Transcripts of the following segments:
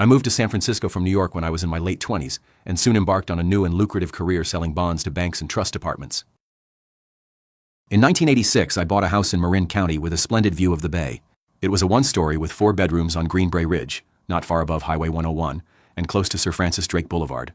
I moved to San Francisco from New York when I was in my late 20s, and soon embarked on a new and lucrative career selling bonds to banks and trust departments. In 1986, I bought a house in Marin County with a splendid view of the bay. It was a one-story with 4 bedrooms on Greenbrae Ridge, not far above Highway 101, and close to Sir Francis Drake Boulevard.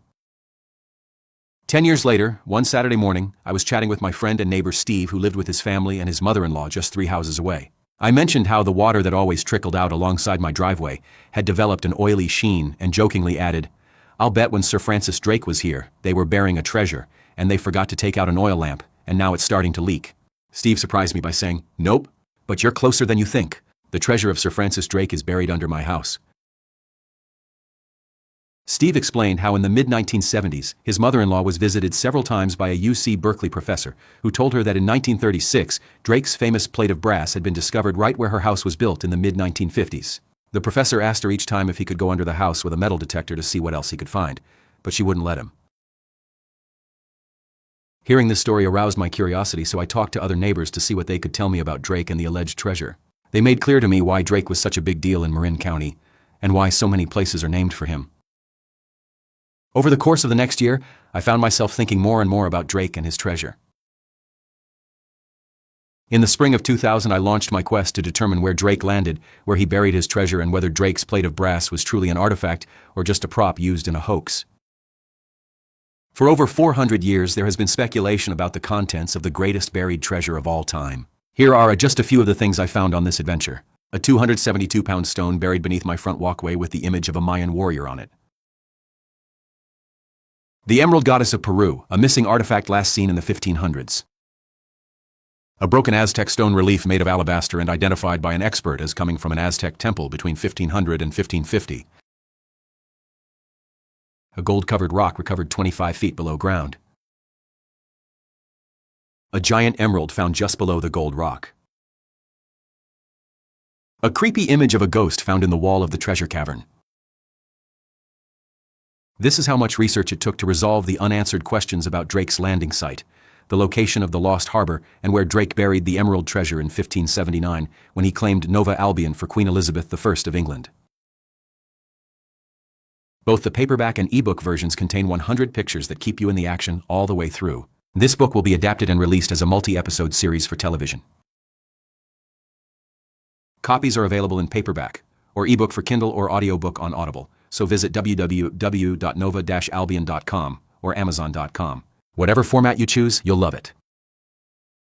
10 years later, one Saturday morning, I was chatting with my friend and neighbor Steve, who lived with his family and his mother-in-law just 3 houses away. I mentioned how the water that always trickled out alongside my driveway had developed an oily sheen and jokingly added, "I'll bet when Sir Francis Drake was here, they were burying a treasure, and they forgot to take out an oil lamp, and now it's starting to leak." Steve surprised me by saying, "Nope, but you're closer than you think. The treasure of Sir Francis Drake is buried under my house." Steve explained how in the mid-1970s, his mother-in-law was visited several times by a UC Berkeley professor who told her that in 1936, Drake's famous plate of brass had been discovered right where her house was built in the mid-1950s. The professor asked her each time if he could go under the house with a metal detector to see what else he could find, but she wouldn't let him. Hearing this story aroused my curiosity, so I talked to other neighbors to see what they could tell me about Drake and the alleged treasure. They made clear to me why Drake was such a big deal in Marin County, and why so many places are named for him. Over the course of the next year, I found myself thinking more and more about Drake and his treasure. In the spring of 2000, I launched my quest to determine where Drake landed, where he buried his treasure, and whether Drake's plate of brass was truly an artifact or just a prop used in a hoax. For over 400 years, there has been speculation about the contents of the greatest buried treasure of all time. Here are just a few of the things I found on this adventure. A 272-pound stone buried beneath my front walkway with the image of a Mayan warrior on it. The Emerald Goddess of Peru, a missing artifact last seen in the 1500s. A broken Aztec stone relief made of alabaster and identified by an expert as coming from an Aztec temple between 1500 and 1550. A gold-covered rock recovered 25 feet below ground. A giant emerald found just below the gold rock. A creepy image of a ghost found in the wall of the treasure cavern. This is how much research it took to resolve the unanswered questions about Drake's landing site, the location of the lost harbor, and where Drake buried the emerald treasure in 1579 when he claimed Nova Albion for Queen Elizabeth I of England. Both the paperback and ebook versions contain 100 pictures that keep you in the action all the way through. This book will be adapted and released as a multi-episode series for television. Copies are available in paperback or ebook for Kindle or audiobook on Audible, so visit www.nova-albion.com or amazon.com. Whatever format you choose, you'll love it.